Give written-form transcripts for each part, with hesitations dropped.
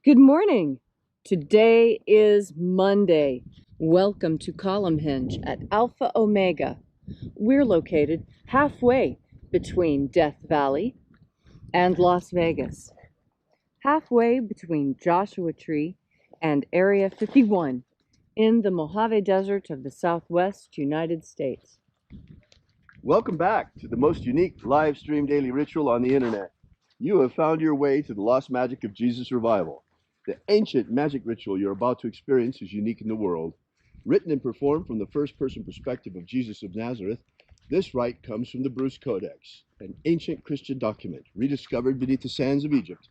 Good morning. Today is Monday. Welcome to Column Hinge at Alpha Omega. We're located halfway between Death Valley and Las Vegas. Halfway between Joshua Tree and Area 51 in the Mojave Desert of the Southwest United States. Welcome back to the most unique live stream daily ritual on the internet. You have found your way to the lost magic of Jesus revival. The ancient magic ritual you're about to experience is unique in the world. Written and performed from the first-person perspective of Jesus of Nazareth, this rite comes from the Bruce Codex, an ancient Christian document rediscovered beneath the sands of Egypt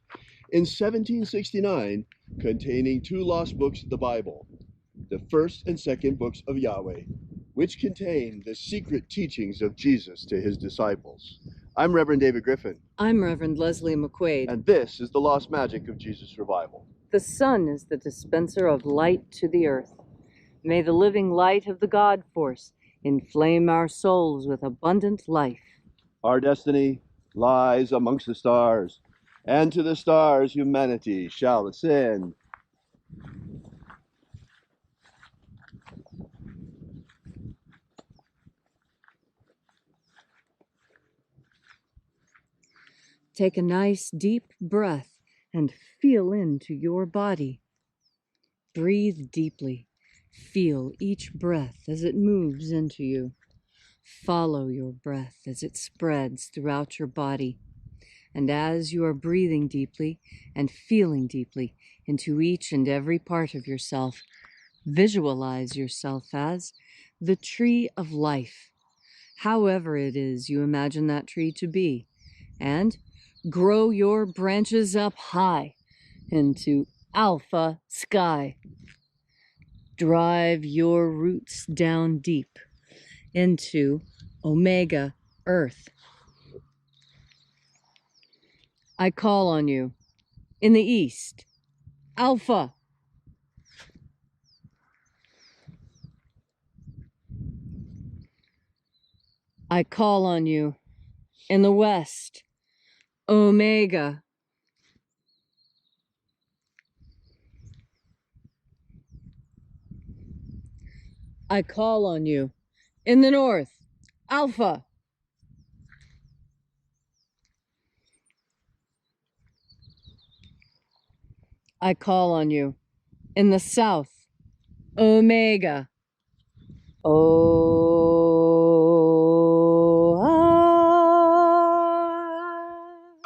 in 1769, containing two lost books of the Bible, the first and second books of Yahweh, which contain the secret teachings of Jesus to his disciples. I'm Reverend David Griffin. I'm Reverend Leslie McQuade. And this is the lost magic of Jesus revival. The sun is the dispenser of light to the earth. May the living light of the God force inflame our souls with abundant life. Our destiny lies amongst the stars, and to the stars humanity shall ascend. Take a nice deep breath and feel into your body. Breathe deeply. Feel each breath as it moves into you. Follow your breath as it spreads throughout your body. And as you are breathing deeply and feeling deeply into each and every part of yourself, visualize yourself as the tree of life, however it is you imagine that tree to be, and grow your branches up high into alpha sky. Drive your roots down deep into omega earth. I call on you in the east, alpha. I call on you in the west, omega. I call on you in the north, alpha. I call on you in the south, omega.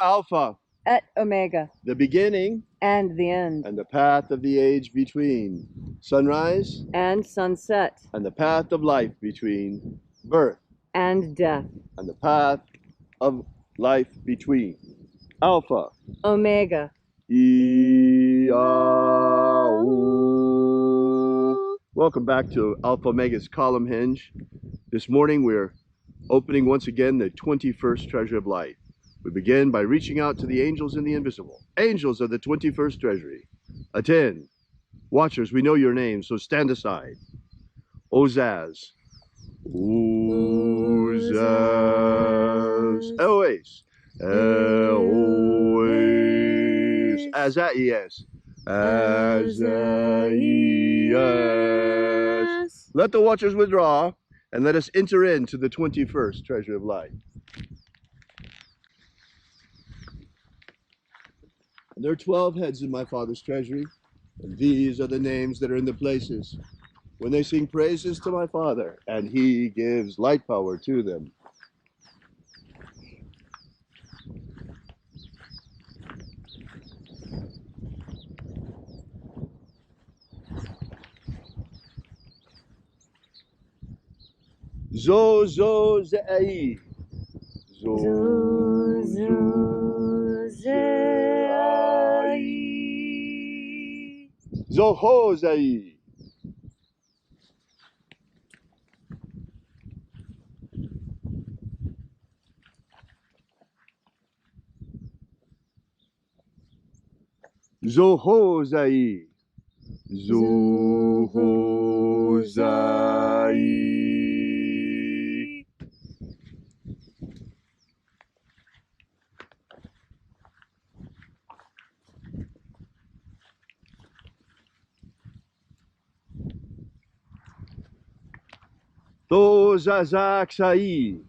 Alpha, at omega, the beginning and the end, and the path of the age between, sunrise and sunset, and the path of life between, birth and death, and the path of life between. Alpha, omega, IAOE. Welcome back to Alpha Omega's Column Hinge. This morning we're opening once again the 21st Treasure of Light. We begin by reaching out to the angels in the invisible. Angels of the 21st Treasury. Attend. Watchers, we know your names, so stand aside. Ozaz. Ozaz. Eloes. Eloes. Azaias. Azaias. Let the watchers withdraw, and let us enter into the 21st Treasure of Light. There are 12 heads in my Father's treasury, and these are the names that are in the places when they sing praises to my Father, and he gives light power to them. Zo, zo, ze'ai. Zo, zo, ze'ai. Zoho, ze'ai. Zoho, ze'ai. Zoho, ze'ai. Tozazaksai.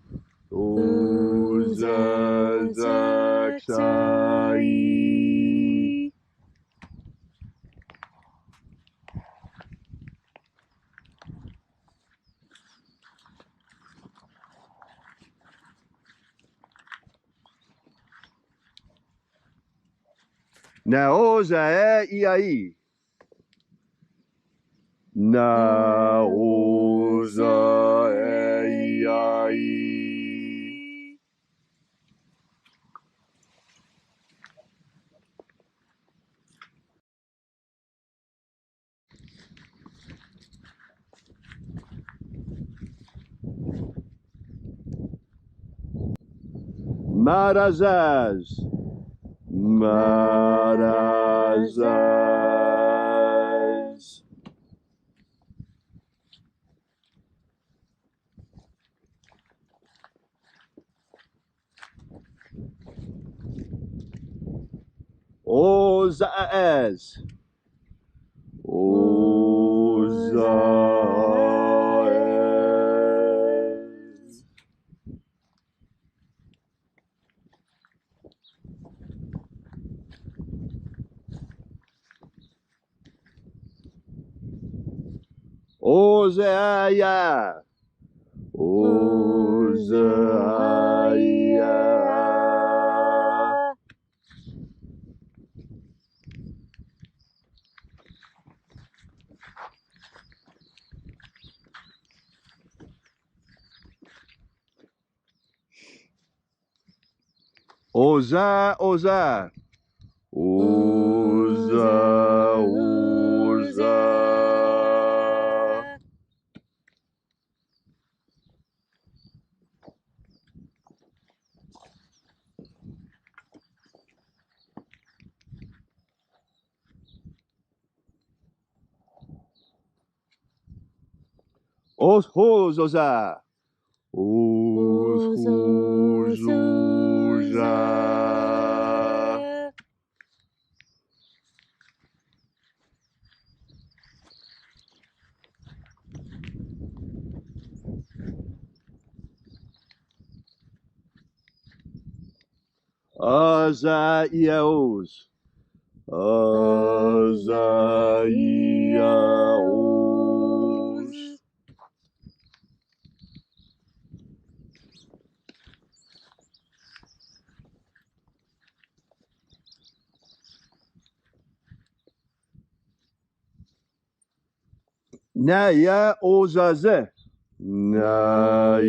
Tozazaksai. Naozae I. Naozae I. Marazaz. Marazaz. Ozaaz. Ozaaz. Ozaaya. Ozaaya. Oza, Oza. Oza, Oza. Oza. Oza. IAOEs. IAOEs. Naya Ozaze. Naya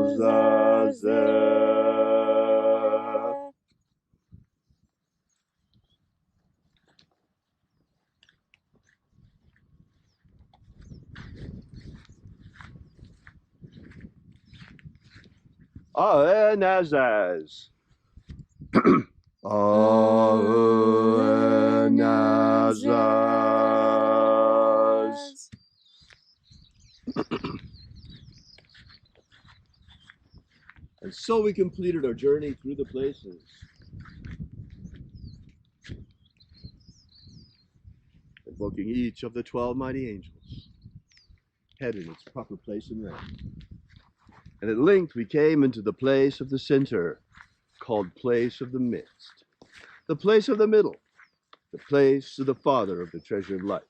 Ozaze. Aenazaz. Aenazaz. And so we completed our journey through the places, invoking each of the 12 mighty angels, head in its proper place and rank. And at length we came into the place of the center, called place of the midst, the place of the middle, the place of the Father of the treasure of life.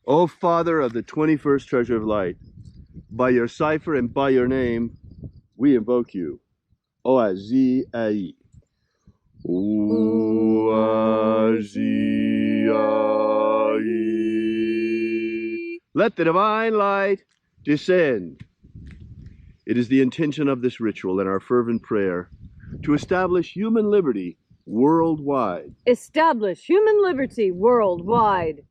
O Father of the 21st treasure of light, by your cipher and by your name, we invoke you. Oazi Ai. Oazi Ai. Let the divine light descend. It is the intention of this ritual and our fervent prayer to establish human liberty worldwide. Establish human liberty worldwide.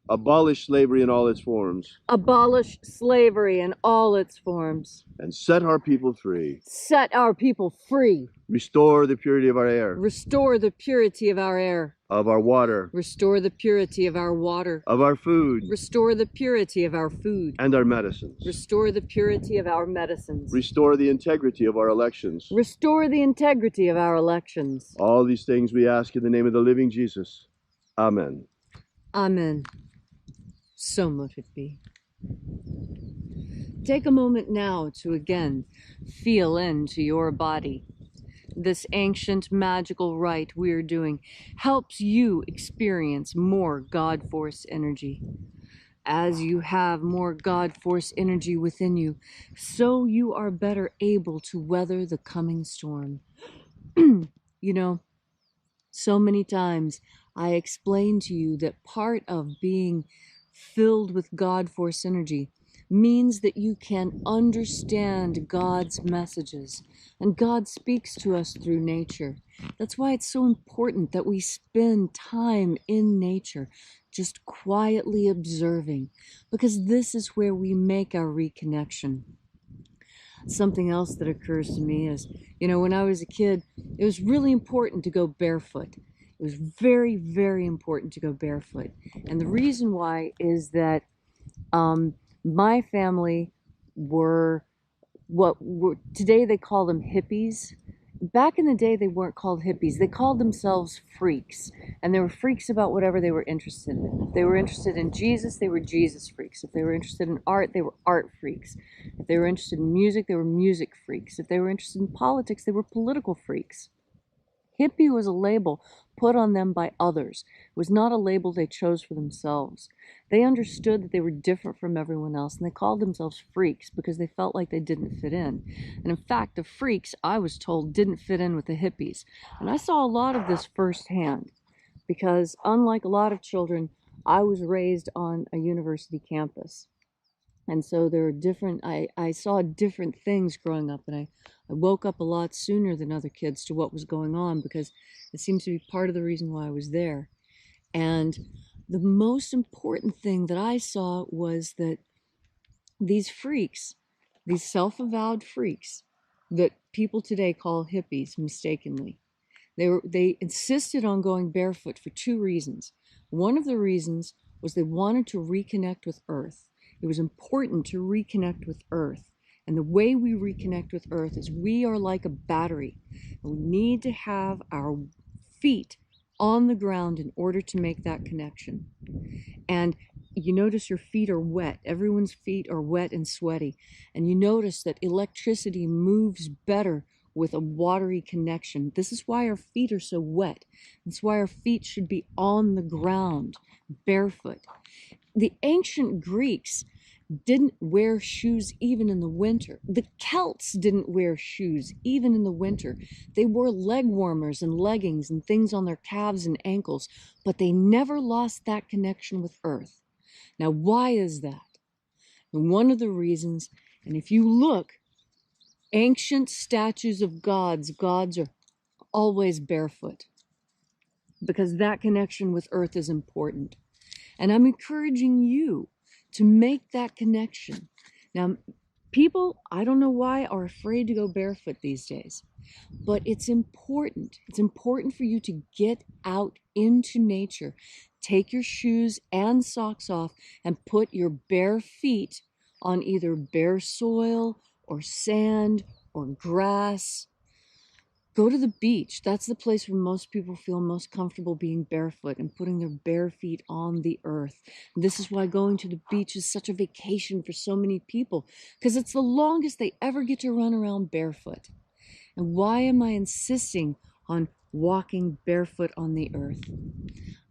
Abolish slavery in all its forms. Abolish slavery in all its forms. And set our people free. Set our people free. Restore the purity of our air. Restore the purity of our air. of our water, Restore the purity of our water. of our food, Restore the purity of our food. and our medicines. Restore the purity of our medicines. Restore the integrity of our elections. Restore the integrity of our elections. All these things we ask in the name of the living Jesus. Amen. Amen. So mote it be. Take a moment now to again feel into your body. This ancient magical rite we are doing helps you experience more God Force energy. As you have more God Force energy within you, so you are better able to weather the coming storm. You know, so many times I explain to you that part of being filled with God Force energy means that you can understand God's messages, and God speaks to us through nature. That's why it's so important that we spend time in nature, just quietly observing, because this is where we make our reconnection. Something else that occurs to me is, you know, when I was a kid, it was really important to go barefoot. It was very, very important to go barefoot. And the reason why is that my family were today they call them hippies. Back in the day, they weren't called hippies. They called themselves freaks. And they were freaks about whatever they were interested in. If they were interested in Jesus, they were Jesus freaks. If they were interested in art, they were art freaks. If they were interested in music, they were music freaks. If they were interested in politics, they were political freaks. Hippie was a label put on them by others. It was not a label they chose for themselves. They understood that they were different from everyone else, and they called themselves freaks because they felt like they didn't fit in. And in fact, the freaks, I was told, didn't fit in with the hippies. And I saw a lot of this firsthand because, unlike a lot of children, I was raised on a university campus. And so there are different, I saw different things growing up, and I woke up a lot sooner than other kids to what was going on because it seems to be part of the reason why I was there. And the most important thing that I saw was that these freaks, these self-avowed freaks that people today call hippies mistakenly, they insisted on going barefoot for two reasons. One of the reasons was they wanted to reconnect with Earth. It was important to reconnect with Earth. And the way we reconnect with Earth is we are like a battery. And we need to have our feet on the ground in order to make that connection. And you notice your feet are wet. Everyone's feet are wet and sweaty. And you notice that electricity moves better with a watery connection. This is why our feet are so wet. That's why our feet should be on the ground, barefoot. The ancient Greeks didn't wear shoes even in the winter. The Celts didn't wear shoes even in the winter. They wore leg warmers and leggings and things on their calves and ankles, but they never lost that connection with Earth. Now, why is that? And one of the reasons, and if you look, ancient statues of gods are always barefoot because that connection with Earth is important. And I'm encouraging you to make that connection. Now, people, I don't know why, are afraid to go barefoot these days, but it's important. It's important for you to get out into nature. Take your shoes and socks off and put your bare feet on either bare soil or sand or grass. Go to the beach. That's the place where most people feel most comfortable being barefoot and putting their bare feet on the earth. And this is why going to the beach is such a vacation for so many people, because it's the longest they ever get to run around barefoot. And why am I insisting on walking barefoot on the earth?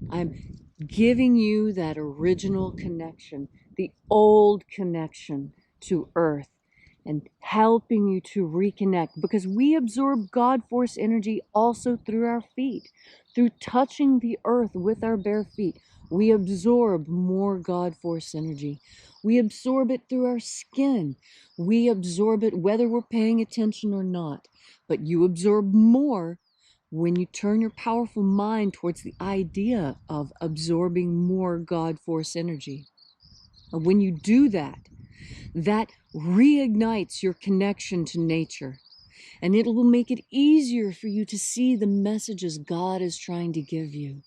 I'm giving you that original connection, the old connection to earth, and helping you to reconnect, because we absorb God Force energy also through our feet. Through touching the earth with our bare feet, we absorb more God Force energy. We absorb it through our skin. We absorb it whether we're paying attention or not. But you absorb more when you turn your powerful mind towards the idea of absorbing more God Force energy. And when you do that, that reignites your connection to nature, and it will make it easier for you to see the messages God is trying to give you.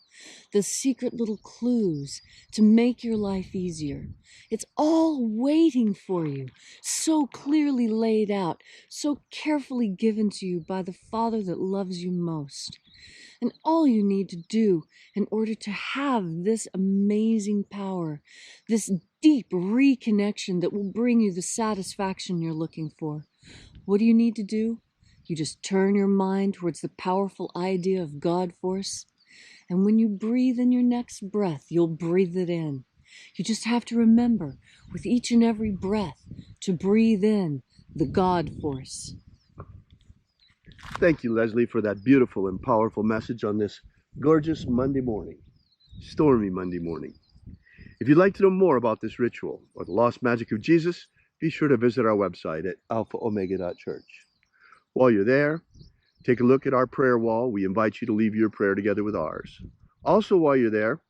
the secret little clues to make your life easier. It's all waiting for you, so clearly laid out, so carefully given to you by the Father that loves you most. And all you need to do in order to have this amazing power, this deep reconnection that will bring you the satisfaction you're looking for, what do you need to do? You just turn your mind towards the powerful idea of God force. And when you breathe in your next breath, you'll breathe it in. You just have to remember with each and every breath to breathe in the God force. Thank you, Leslie, for that beautiful and powerful message on this gorgeous Monday morning, stormy Monday morning. If you'd like to know more about this ritual or the lost magic of Jesus, be sure to visit our website at alphaomega.church. While you're there, take a look at our prayer wall. We invite you to leave your prayer together with ours. Also, while you're there,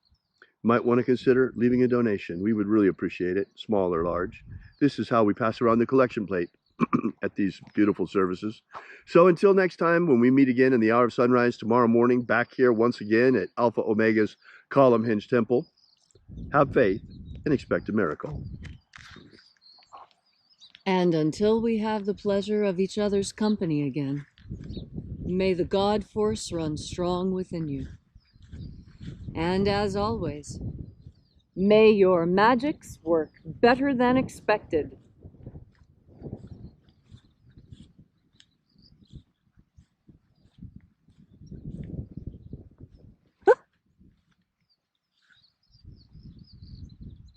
you might want to consider leaving a donation. We would really appreciate it, small or large. This is how we pass around the collection plate at these beautiful services. So until next time, when we meet again in the hour of sunrise tomorrow morning, back here once again at Alpha Omega's Column Hinge Temple, have faith and expect a miracle. And until we have the pleasure of each other's company again, may the God force run strong within you. And as always, may your magics work better than expected.